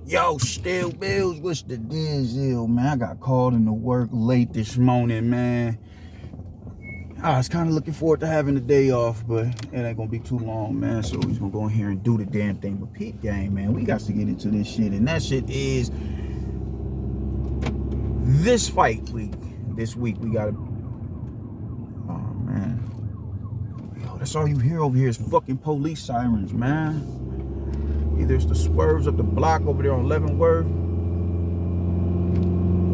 Yo, Still Bills, what's the deal, man? I got called into work late this morning, man. I was kind of looking forward to having the day off, but it ain't gonna be too long, man. So we're gonna go in here and do the damn thing. But peep game, man, we got to get into this shit, and that shit is this fight week. This week we gotta. Oh man, yo, that's all you hear over here is fucking police sirens, man. Either it's the swerves up the block over there on Leavenworth,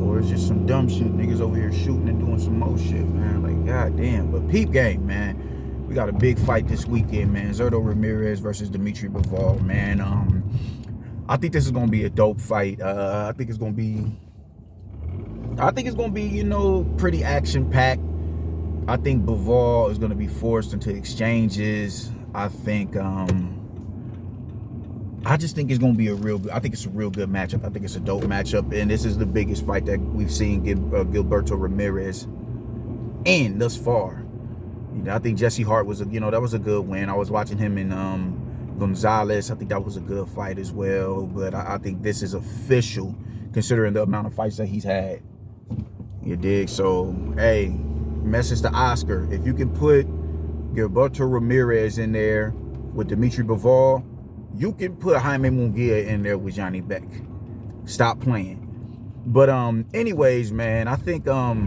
or it's just some dumb shit. Niggas over here shooting and doing some more shit, man. Like, goddamn. But peep game, man. We got a big fight this weekend, man. Zurdo Ramirez versus Dimitri Bivol, man. I think this is gonna be a dope fight. I think it's gonna be, you know, pretty action-packed. I think Bivol is gonna be forced into exchanges. I just think it's going to be I think it's a real good matchup. I think it's a dope matchup. And this is the biggest fight that we've seen Gilberto Ramirez in thus far. You know, I think Jesse Hart was, that was a good win. I was watching him in Gonzalez. I think that was a good fight as well. But I think this is official considering the amount of fights that he's had. You dig? So, hey, message to Oscar. If you can put Gilberto Ramirez in there with Dimitri Bivol, you can put Jaime Munguia in there with Johnny Beck. Stop playing. But anyways, man, I think I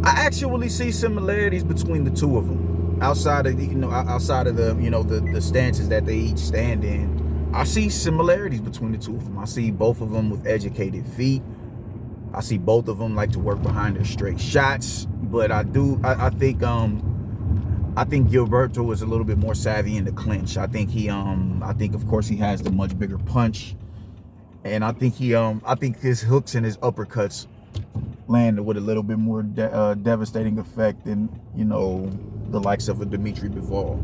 actually see similarities between the two of them. Outside of the stances that they each stand in, I see similarities between the two of them. I see both of them with educated feet. I see both of them like to work behind their straight shots. But I think Gilberto is a little bit more savvy in the clinch. I think of course he has the much bigger punch, and I think his hooks and his uppercuts landed with a little bit more devastating effect than the likes of a Dimitri Bivol.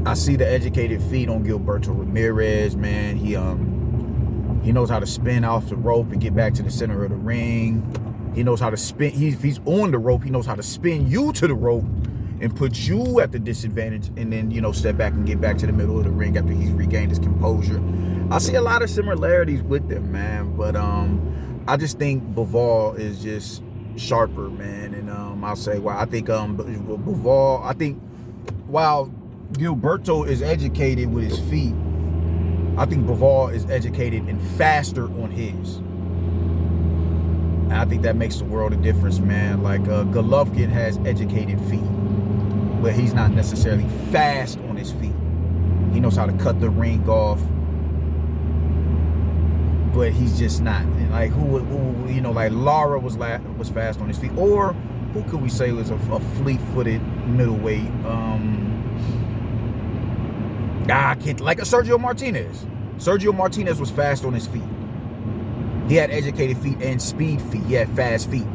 I see the educated feet on Gilberto Ramirez, man. He knows how to spin off the rope and get back to the center of the ring. He knows how to spin. If he's on the rope, he knows how to spin you to the rope and put you at the disadvantage, and then step back and get back to the middle of the ring after he's regained his composure. I see a lot of similarities with them, man. But I just think Bivol is just sharper, man. And I'll say, well, I think Bivol. I think while Gilberto is educated with his feet, I think Bivol is educated and faster on his. And I think that makes the world of difference, man. Like Golovkin has educated feet, but he's not necessarily fast on his feet. He knows how to cut the ring off, but he's just not. Like like Lara was fast on his feet, or who could we say was a fleet-footed middleweight? I can't, like a Sergio Martinez. Sergio Martinez was fast on his feet. He had educated feet and speed feet. He had fast feet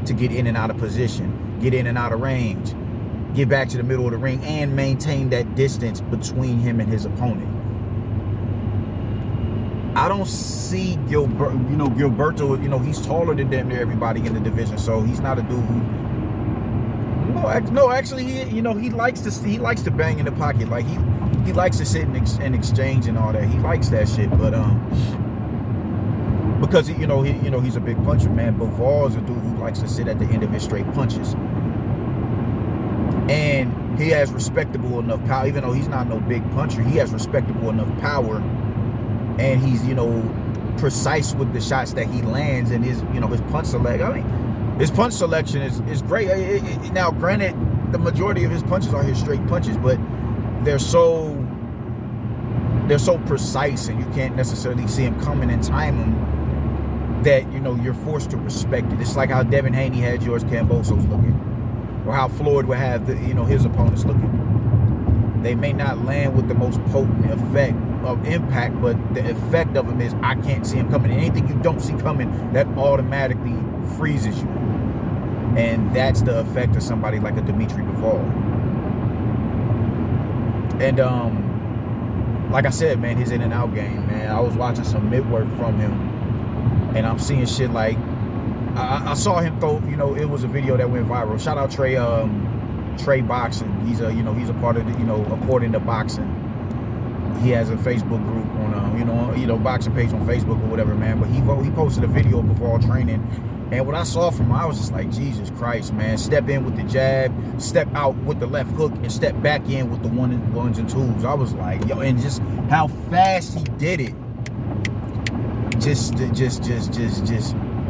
to get in and out of position, get in and out of range, get back to the middle of the ring, and maintain that distance between him and his opponent. I don't see Gilberto, he's taller than damn near everybody in the division, so he's not a dude who... No, actually, he likes to bang in the pocket. Like, he likes to sit and exchange and all that. He likes that shit, but because he's a big puncher, man. Bivol is a dude who likes to sit at the end of his straight punches, and he has respectable enough power. Even though he's not no big puncher, he has respectable enough power, and he's precise with the shots that he lands, and his punch select. I mean, his punch selection is great. Now, granted, the majority of his punches are his straight punches, but they're so precise, and you can't necessarily see him coming and time them, that you're forced to respect it. It's like how Devin Haney had George Kambosos looking, or how Floyd would have his opponents looking. They may not land with the most potent effect of impact, but the effect of them is I can't see him coming. And anything you don't see coming, that automatically freezes you. And that's the effect of somebody like a Dimitri Bivol. And like I said, man, his in and out game, man. I was watching some mid-work from him, and I'm seeing shit like I saw him throw. It was a video that went viral. Shout out Trey Boxing. He's a part of the according to boxing. he has a Facebook group on, boxing page on Facebook or whatever, man. But he posted a video before training, and what I saw from him, I was just like, Jesus Christ, man. Step in with the jab, step out with the left hook, and step back in with the ones and twos. I was like, yo, and just how fast he did it. Just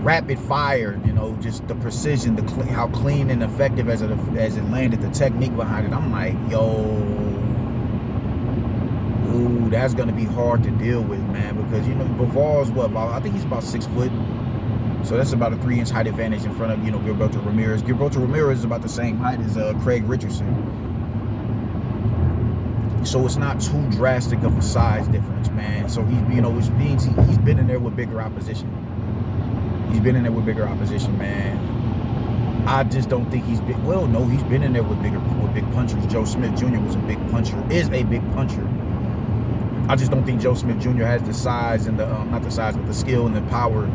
rapid fire, just the precision, how clean and effective as it landed, the technique behind it. I'm like, yo, ooh, that's gonna be hard to deal with, man, because Bivol's I think he's about 6 foot, so that's about a 3-inch height advantage in front of Gilberto Ramirez. Gilberto Ramirez is about the same height as Craig Richardson, so it's not too drastic of a size difference, man. So he's he's been in there with bigger opposition. He's been in there with bigger opposition, man. I just don't think he's been. Well, no, he's been in there with big punchers. Joe Smith Jr. was a big puncher. Is a big puncher. I just don't think Joe Smith Jr. has the size and not the size, but the skill and the power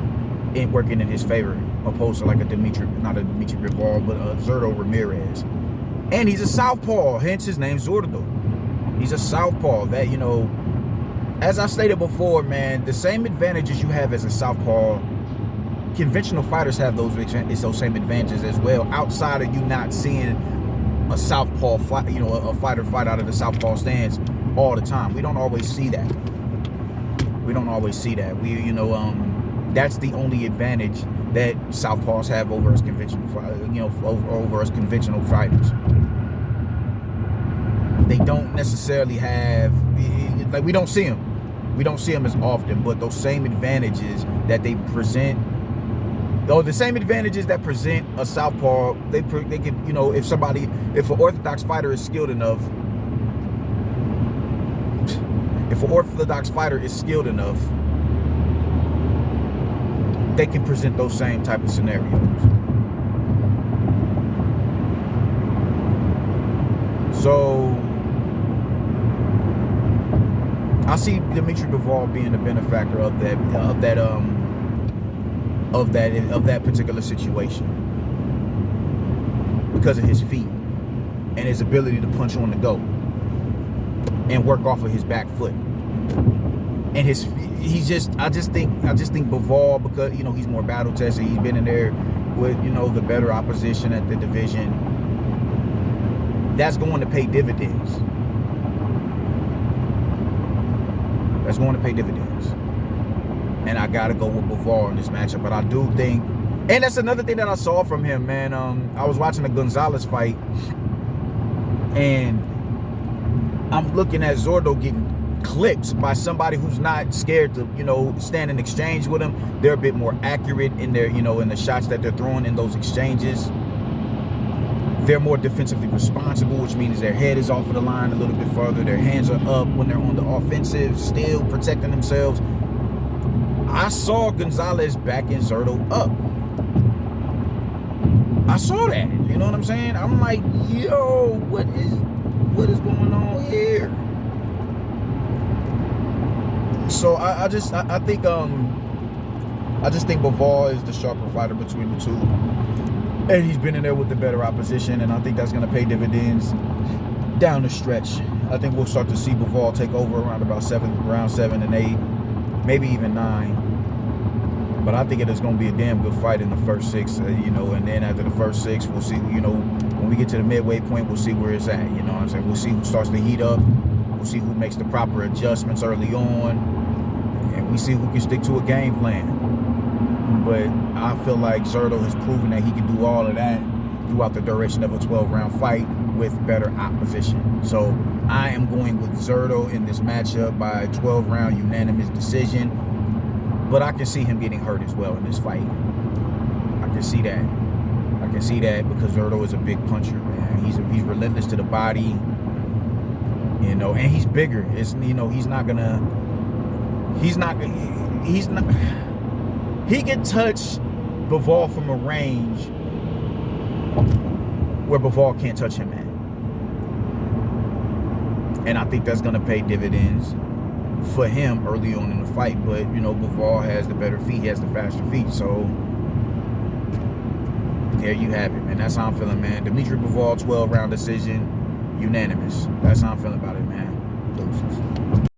in working in his favor, opposed to like not a Dimitri Bivol, but Zurdo Ramirez. And he's a southpaw, hence his name Zurdo. He's a southpaw. That as I stated before, man, the same advantages you have as a southpaw, conventional fighters have those same advantages as well, outside of you not seeing a southpaw fight, a fighter fight out of the southpaw stance all the time. We don't always see that. That's the only advantage that southpaws have over us conventional fighters. They don't necessarily have, we don't see them. We don't see them as often, but those same advantages that they present, the same advantages that present a southpaw, they can, if an orthodox fighter is skilled enough, they can present those same type of scenarios. So I see Dimitri Bivol being the benefactor of that particular situation because of his feet and his ability to punch on the go and work off of his back foot. And I just think Bivol, because he's more battle tested, he's been in there with the better opposition at the division. That's going to pay dividends. And I gotta go with Bivol in this matchup. But I do think, and that's another thing that I saw from him, man. I was watching the Gonzalez fight, and I'm looking at Zurdo getting clipped by somebody who's not scared to, stand in exchange with him. They're a bit more accurate in their, in the shots that they're throwing in those exchanges. They're more defensively responsible, which means their head is off of the line a little bit further. Their hands are up when they're on the offensive, still protecting themselves. I saw Gonzalez backing Zurdo up. I saw that. You know what I'm saying? I'm like, yo, what is going on here? So I just think Bivol is the sharper fighter between the two. And he's been in there with the better opposition, and I think that's going to pay dividends down the stretch. I think we'll start to see Bivol take over around about round 7 and 8, maybe even 9. But I think it is going to be a damn good fight in the first 6, and then after the first 6, we'll see, when we get to the midway point, we'll see where it's at, you know what I'm saying? We'll see who starts to heat up. We'll see who makes the proper adjustments early on, and we see who can stick to a game plan. But I feel like Zurdo has proven that he can do all of that throughout the duration of a 12-round fight with better opposition. So I am going with Zurdo in this matchup by a 12-round unanimous decision. But I can see him getting hurt as well in this fight. I can see that. Because Zurdo is a big puncher, man. He's relentless to the body, and he's bigger. He can touch Bivol from a range where Bivol can't touch him at. And I think that's going to pay dividends for him early on in the fight. But, Bivol has the better feet. He has the faster feet. So, there you have it, man. That's how I'm feeling, man. Dimitri Bivol, 12-round decision, unanimous. That's how I'm feeling about it, man. Deuces.